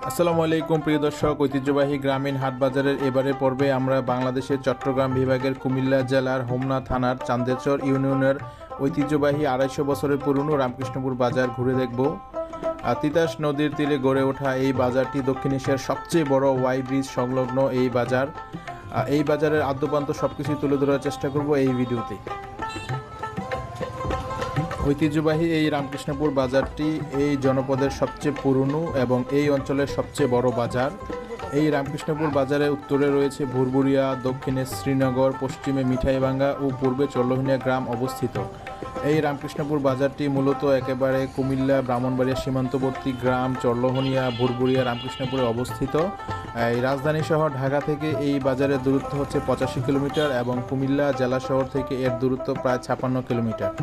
আসসালামু আলাইকুম প্রিয় দর্শক, ঐতিহ্যবাহী গ্রামীণ হাট বাজারের এবারের পর্বে আমরা বাংলাদেশের চট্টগ্রাম বিভাগের কুমিল্লা জেলার হোমনা থানার চান্দেরচর ইউনিয়নের ঐতিহ্যবাহী ২৫০ বছরের পুরনো রামকৃষ্ণপুর বাজার ঘুরে দেখব। তিতাস নদীর তীরে গড়ে ওঠা এই বাজারটি দক্ষিণ এশিয়ার সবচেয়ে বড় ওয়াই ব্রিজ সংলগ্ন এই বাজার। এই বাজারের আদ্যপ্রান্ত সবকিছু তুলে ধরার চেষ্টা করব এই ভিডিওতে। ঐতিহ্যবাহী এই রামকৃষ্ণপুর বাজারটি এই জনপদের সবচেয়ে পুরনো এবং এই অঞ্চলের সবচেয়ে বড় বাজার। এই রামকৃষ্ণপুর বাজারের উত্তরে রয়েছে ভুরভুরিয়া, দক্ষিণে শ্রীনগর, পশ্চিমে মিঠাইভাঙ্গা ও পূর্বে চল্লহনিয়া গ্রাম অবস্থিত। এই রামকৃষ্ণপুর বাজারটি মূলত একেবারে কুমিল্লা ব্রাহ্মণবাড়িয়া সীমান্তবর্তী গ্রাম চল্লহনিয়া, ভুরভুরিয়া, রামকৃষ্ণপুরে অবস্থিত। এই রাজধানী শহর ঢাকা থেকে এই বাজারের দূরত্ব হচ্ছে 85 কিলোমিটার এবং কুমিল্লা জেলা শহর থেকে এর দূরত্ব প্রায় 56 কিলোমিটার।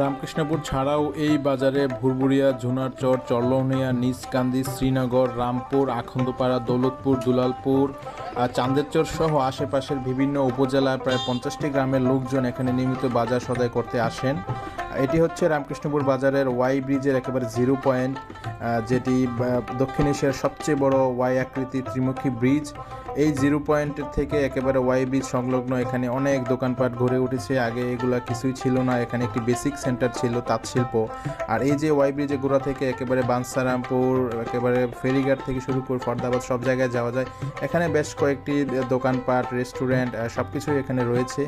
রামকৃষ্ণপুর ছাড়াও এই বাজারে ভুরভুরিয়া, ঝুনারচর, চল্লহনিয়া, নিজকান্দি, শ্রীনগর, রামপুর, আখন্দপাড়া, দৌলতপুর, দুলালপুর, চান্দেরচর সহ আশেপাশের বিভিন্ন উপজেলার প্রায় 50টি গ্রামের লোকজন এখানে নিয়মিত বাজার সদাই করতে আসেন। এটি হচ্ছে রামকৃষ্ণপুর বাজারের ওয়াই ব্রিজের একেবারে জিরো পয়েন্ট, যেটি দক্ষিণ এশিয়ার সবচেয়ে বড় ওয়াই আকৃতির ত্রিমুখী ব্রিজ। এই জিরো পয়েন্টের থেকে একেবারে ওয়াই ব্রিজ সংলগ্ন এখানে অনেক দোকানপাট গড়ে উঠেছে। আগে এগুলা কিছুই ছিল না, এখানে একটি বেসিক সেন্টার ছিল তাঁত শিল্প। আর এই যে ওয়াই ব্রিজের গোড়া থেকে একেবারে বাঞ্ছারামপুর, একেবারে ফেরিঘাট থেকে শুরু করে ফরদাবাদ সব জায়গায় যাওয়া যায়। এখানে বেশ কয়েকটি দোকানপাট, রেস্টুরেন্ট সব কিছুই এখানে রয়েছে।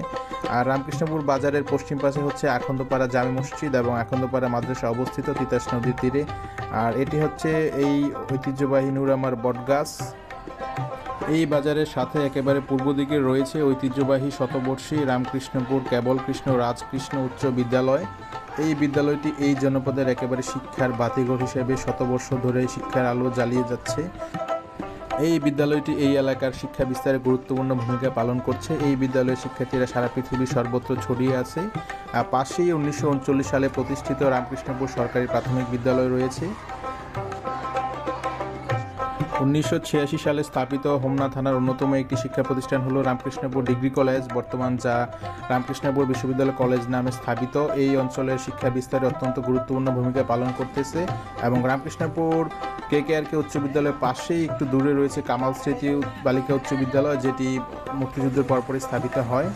আর রামকৃষ্ণপুর বাজারের পশ্চিম পাশে হচ্ছে আখন্দপাড়া জামে মসজিদ এবং আখন্দপাড়া মাদ্রাসা অবস্থিত তিতাস নদীর তীরে। আর এটি হচ্ছে এই ঐতিহ্যবাহী নুরামার বটগাছ। এই বাজারের সাথে একেবারে পূর্ব দিকে রয়েছে ঐতিহ্যবাহী শতবর্ষী রামকৃষ্ণপুর কেবল কৃষ্ণ রাজকৃষ্ণ উচ্চ বিদ্যালয়। এই বিদ্যালয়টি এই জনপদের একেবারে শিক্ষার বাতিঘর হিসেবে শতবর্ষ ধরে শিক্ষার আলো জ্বালিয়ে যাচ্ছে। এই বিদ্যালয়টি এই এলাকার শিক্ষা বিস্তারে গুরুত্বপূর্ণ ভূমিকা পালন করছে। এই বিদ্যালয়ের শিক্ষার্থীরা সারা পৃথিবীর সর্বত্র ছড়িয়ে আছে। পাশেই 1939 সালে প্রতিষ্ঠিত রামকৃষ্ণপুর সরকারি প্রাথমিক বিদ্যালয় রয়েছে। 1986 সালে স্থাপিত হোমনা থানার অন্যতম একটি শিক্ষা প্রতিষ্ঠান হলো রামকৃষ্ণপুর ডিগ্রি কলেজ, বর্তমান যা রামকৃষ্ণপুর বিশ্ববিদ্যালয় কলেজ নামে স্থাপিত। এই অঞ্চলের শিক্ষা বিস্তারে অত্যন্ত গুরুত্বপূর্ণ ভূমিকা পালন করতেছে। এবং রামকৃষ্ণপুর KKRK উচ্চ বিদ্যালয়ের পাশেই একটু দূরে রয়েছে কামাল স্মৃতি বালিকা উচ্চ বিদ্যালয়, যেটি মুক্তিযুদ্ধের পরপরই স্থাপিত হয়।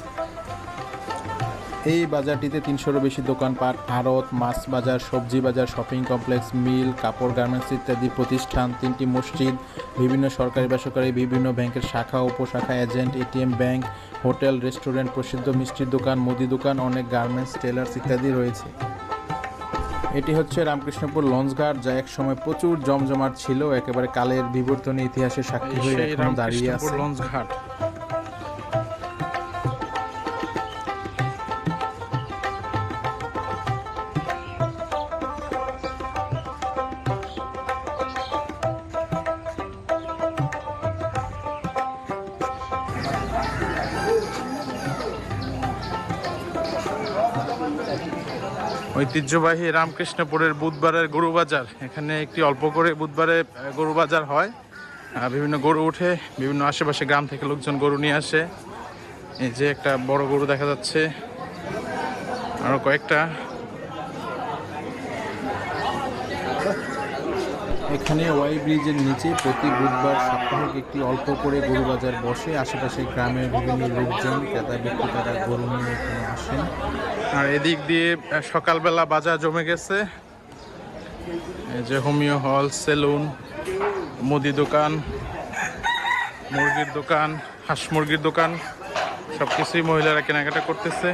এই বাজারটিতে 300-এরও বেশি দোকানপাট, আড়ত, মাছ বাজার, সবজি বাজার, শপিং কমপ্লেক্স, মিল, কাপড়, গার্মেন্টস ইত্যাদি প্রতিষ্ঠান, 3টি মসজিদ, বিভিন্ন সরকারি বেসরকারি বিভিন্ন ব্যাংকের শাখা, উপশাখা, agent, ATM, bank, hotel, restaurant, প্রসিদ্ধ মিষ্টির দোকান, মুদি দোকান, অনেক গার্মেন্টস, টেলার্স ইত্যাদি রয়েছে। এটি হচ্ছে রামকৃষ্ণপুর লঞ্চঘাট, যা এক সময় প্রচুর জমজমাট ছিল, একেবারে কালের বিবর্তনে ইতিহাসের সাক্ষী হয়ে এখন দাঁড়িয়ে আছে লঞ্চঘাট। ঐতিহ্যবাহী রামকৃষ্ণপুরের বুধবারের গরু বাজার। এখানে একটি অল্প করে বুধবারে গরু বাজার হয়। বিভিন্ন গরু উঠে, বিভিন্ন আশেপাশে গ্রাম থেকে লোকজন গরু নিয়ে আসে। এই যে একটা বড় গরু দেখা যাচ্ছে, আরো কয়েকটা। এখানে ওয়াই ব্রিজের নিচে প্রতি বুধবার সাপ্তাহিক একটি অল্প করে গরু বাজার বসে। আশেপাশে গ্রামের বিভিন্ন লোকজন ক্রেতা বিক্রেতারা গরু নিয়ে এখানে আসেন। আর এদিক দিয়ে সকালবেলা বাজার জমে গেছে। এই যে হোমিও হল, সেলুন, মুদি দোকান, মুরগির দোকান, হাঁস মুরগির দোকান, সব কিছুই মহিলারা কেনাকাটা করতেছে।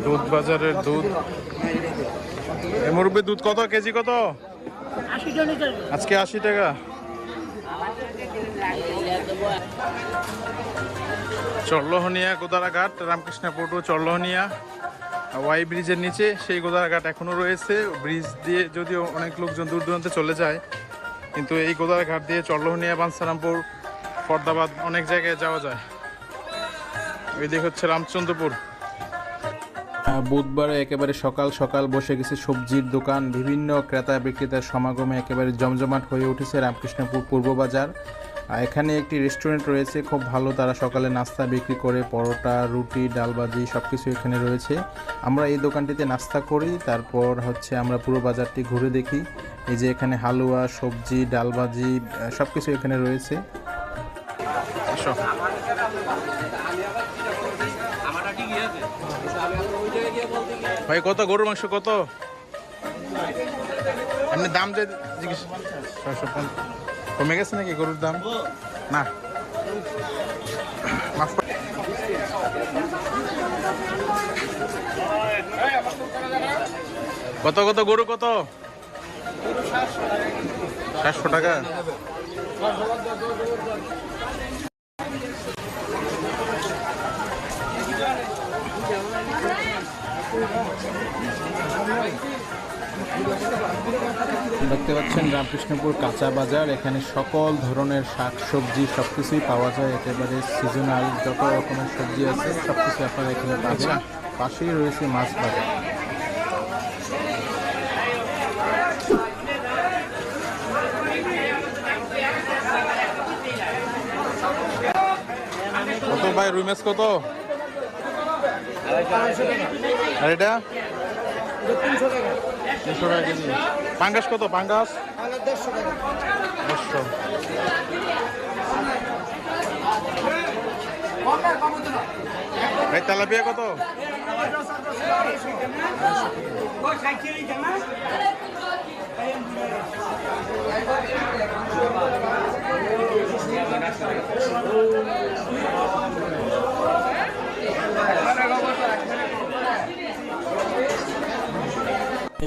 দুধ বাজারের দুধ। মুরব্বি দুধ কত কেজি? কত আজকে? 80 টাকা। চল্লহনিয়া গোদারাঘাট, রামকৃষ্ণপুর টু চল্লহনিয়া ওয়াই ব্রিজের নিচে সেই গোদারাঘাট এখনো রয়েছে। ব্রিজ দিয়ে যদিও অনেক লোকজন দূর দূরান্তে চলে যায়, কিন্তু এই গোদারাঘাট দিয়ে চল্লহনিয়া, বাঞ্ছারামপুর, ফরদাবাদ অনেক জায়গায় যাওয়া যায়। ওই দিক হচ্ছে রামচন্দ্রপুর। বুধবারে একেবারে সকাল সকাল বসে গেছে সবজির দোকান, বিভিন্ন ক্রেতা বিক্রেতার সমাগমে একেবারে জমজমাট হয়ে উঠেছে রামকৃষ্ণপুর পূর্ব বাজার। এখানে একটি রেস্টুরেন্ট রয়েছে, খুব ভালো, তারা সকালে নাস্তা বিক্রি করে, পরোটা, রুটি, ডালবাজি সব কিছু এখানে রয়েছে। আমরা এই দোকানটিতে নাস্তা করি, তারপর হচ্ছে আমরা পুরো বাজারটি ঘুরে দেখি। এই যে এখানে হালুয়া, সবজি, ডালবাজি সব কিছু এখানে রয়েছে। ভাই কত গরুর মাংস কত? এমনি দাম যে জিজ্ঞেস, কমে গেছে নাকি গরুর দাম? না, কত কত গরু কত? 700 টাকা। দেখতে পাচ্ছেন রামকৃষ্ণপুর কাঁচা বাজার, এখানে সকল ধরনের শাকসবজি সবকিছুই পাওয়া যায়, একেবারে সিজনাল যত রকমের সবজি আছে সবকিছু আপনারা এখানে পাচ্ছেন। পাশেই রয়েছে মাছ বাজার। কত ভাই রুই মাছ কত? আর এটা 300 টাকা কেজি। পাঙ্গাস কত? পাঙ্গাস 150। ভাই তেলাপিয়া কত?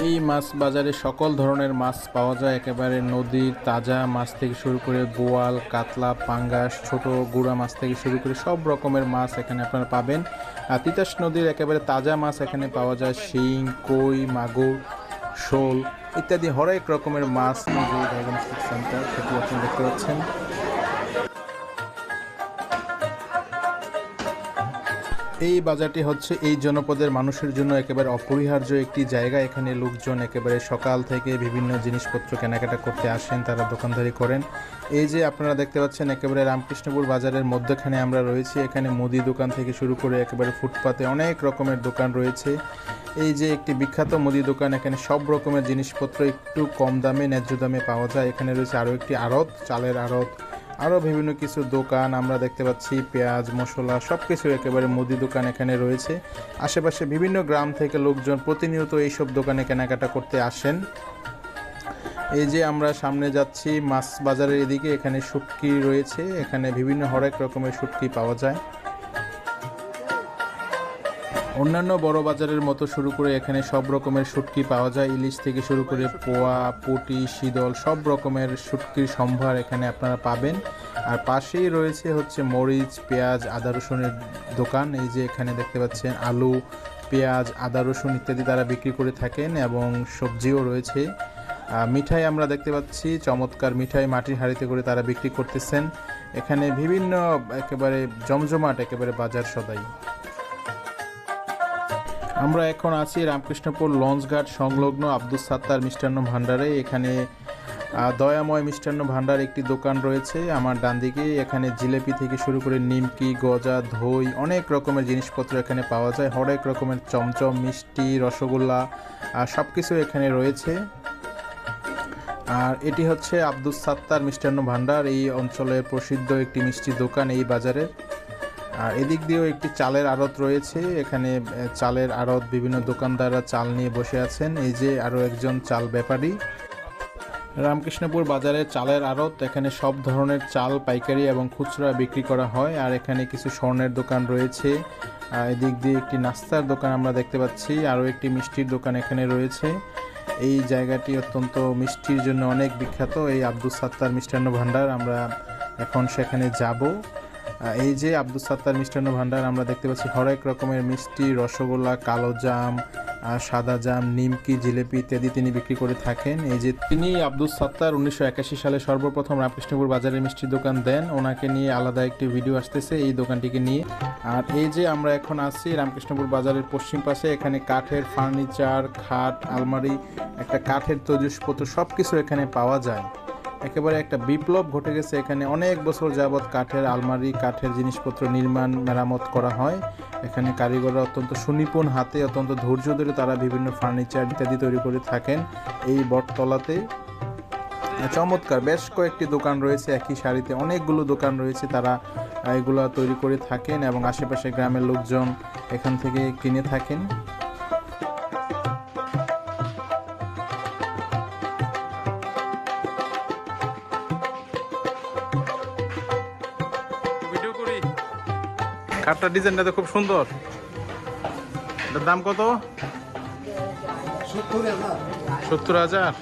এই মাছ বাজারে সকল ধরনের মাছ পাওয়া যায়, একেবারে নদীর তাজা মাছ থেকে শুরু করে বোয়াল, কাতলা, পাঙ্গাস, ছোট গুড়া মাছ থেকে শুরু করে সব রকমের মাছ এখানে আপনারা পাবেন। আর তিতাস নদীর একেবারে তাজা মাছ এখানে পাওয়া যায়, শিং, কই, মাগুর, শোল ইত্যাদি হরেক রকমের মাছ। ডায়াগনস্টিক সেন্টার সেটি আপনি দেখতে পাচ্ছেন। এই বাজারটি হচ্ছে এই জনপদের মানুষের জন্য একেবারে অপরিহার্য একটি জায়গা। এখানে লোকজন একেবারে সকাল থেকে বিভিন্ন জিনিসপত্র কেনাকাটা করতে আসেন, তারা দোকানদারি করেন। এই যে আপনারা দেখতে পাচ্ছেন একেবারে রামকৃষ্ণপুর বাজারের মধ্যখানে আমরা রয়েছি। এখানে মুদি দোকান থেকে শুরু করে একেবারে ফুটপাতে অনেক রকমের দোকান রয়েছে। এই যে একটি বিখ্যাত মুদি দোকান, এখানে সব রকমের জিনিসপত্র একটু কম দামে, ন্যায্য দামে পাওয়া যায়। এখানে রয়েছে আরও একটি আড়ত, চালের আড়ত, আরও বিভিন্ন কিছু দোকান আমরা দেখতে পাচ্ছি, পেঁয়াজ, মশলা সব কিছু একেবারে মুদি দোকান এখানে রয়েছে। আশেপাশে বিভিন্ন গ্রাম থেকে লোকজন প্রতিনিয়ত এইসব দোকানে কেনাকাটা করতে আসেন। এই যে আমরা সামনে যাচ্ছি মাছ বাজারের এদিকে, এখানে শুটকি রয়েছে, এখানে বিভিন্ন হরেক রকমের শুটকি পাওয়া যায়। অন্যান্য বড় বাজারের মতো শুরু করে এখানে সব রকমের শুটকি পাওয়া যায়, ইলিশ থেকে শুরু করে পোয়া, পুঁটি, শীতল সব রকমের শুটকির সম্ভার এখানে আপনারা পাবেন। আর পাশেই রয়েছে হচ্ছে মরিচ, পেঁয়াজ, আদা রসুনের দোকান। এই যে এখানে দেখতে পাচ্ছেন আলু, পেঁয়াজ, আদা রসুন ইত্যাদি তারা বিক্রি করে থাকেন এবং সবজিও রয়েছে। মিঠাই আমরা দেখতে পাচ্ছি, চমৎকার মিঠাই মাটির হাঁড়িতে করে তারা বিক্রি করতেছেন। এখানে বিভিন্ন একেবারে জমজমাট একেবারে বাজার সদাই। আমরা এখন আছি রামকৃষ্ণপুর লঞ্চঘাট সংলগ্ন আব্দুস সাত্তার মিষ্টান্ন ভাণ্ডারে। এখানে দয়াময় মিষ্টান্ন ভাণ্ডার একটি দোকান রয়েছে আমার ডান দিকে। এখানে জিলেপি থেকে শুরু করে নিমকি, গজা, দই অনেক রকমের জিনিসপত্র এখানে পাওয়া যায়। হরেক রকমের চমচম, মিষ্টি, রসগোল্লা সব কিছু এখানে রয়েছে। আর এটি হচ্ছে আব্দুস সাত্তার মিষ্টান্ন ভাণ্ডার, এই অঞ্চলের প্রসিদ্ধ একটি মিষ্টি দোকান এই বাজারের। আর এদিক দিয়েও একটি চালের আড়ত রয়েছে, এখানে চালের আড়ত, বিভিন্ন দোকানদাররা চাল নিয়ে বসে আছেন। এই যে আরও একজন চাল ব্যাপারী। রামকৃষ্ণপুর বাজারে চালের আড়ত, এখানে সব ধরনের চাল পাইকারি এবং খুচরা বিক্রি করা হয়। আর এখানে কিছু স্বর্ণের দোকান রয়েছে। এদিক দিয়ে একটি নাস্তার দোকান আমরা দেখতে পাচ্ছি, আরও একটি মিষ্টির দোকান এখানে রয়েছে। এই জায়গাটি অত্যন্ত মিষ্টির জন্য অনেক বিখ্যাত, এই আব্দুস সাত্তার মিষ্টান্ন ভাণ্ডার। আমরা এখন সেখানে যাব। এই যে আব্দুস সাত্তার মিষ্টান্ন ভাণ্ডার আমরা দেখতে পাচ্ছি হরেক রকমের মিষ্টি, রসগোল্লা, কালো জাম, সাদা জাম, নিমকি, জিলেপি ইত্যাদি তিনি বিক্রি করে থাকেন। এই যে তিনি আব্দুস সাত্তার 1981 সালে সর্বপ্রথম রামকৃষ্ণপুর বাজারে মিষ্টির দোকান দেন। ওনাকে নিয়ে আলাদা একটি ভিডিও আসতেছে এই দোকানটিকে নিয়ে। আর এই যে আমরা এখন আছি রামকৃষ্ণপুর বাজারের পশ্চিম পাশে, এখানে কাঠের ফার্নিচার, খাট, আলমারি, একটা কাঠের তৈজসপত্র সব কিছু এখানে পাওয়া যায়। একেবারে একটা বিপ্লব ঘটে গেছে এখানে। অনেক বছর যাবৎ কাঠের আলমারি, কাঠের জিনিসপত্র নির্মাণ মেরামত করা হয়। এখানে কারিগররা অত্যন্ত সুনিপুণ হাতে, অত্যন্ত ধৈর্য ধরে তারা বিভিন্ন ফার্নিচার ইত্যাদি তৈরি করে থাকেন। এই বটতলাতে চমৎকার বেশ কয়েকটি দোকান রয়েছে, একই সারিতে অনেকগুলো দোকান রয়েছে, তারা এগুলো তৈরি করে থাকেন এবং আশেপাশে গ্রামের লোকজন এখান থেকে কিনে থাকেন। ভিডিও করি। কাঠটার ডিজাইনটা তো খুব সুন্দর। এটার দাম কত? 70,000।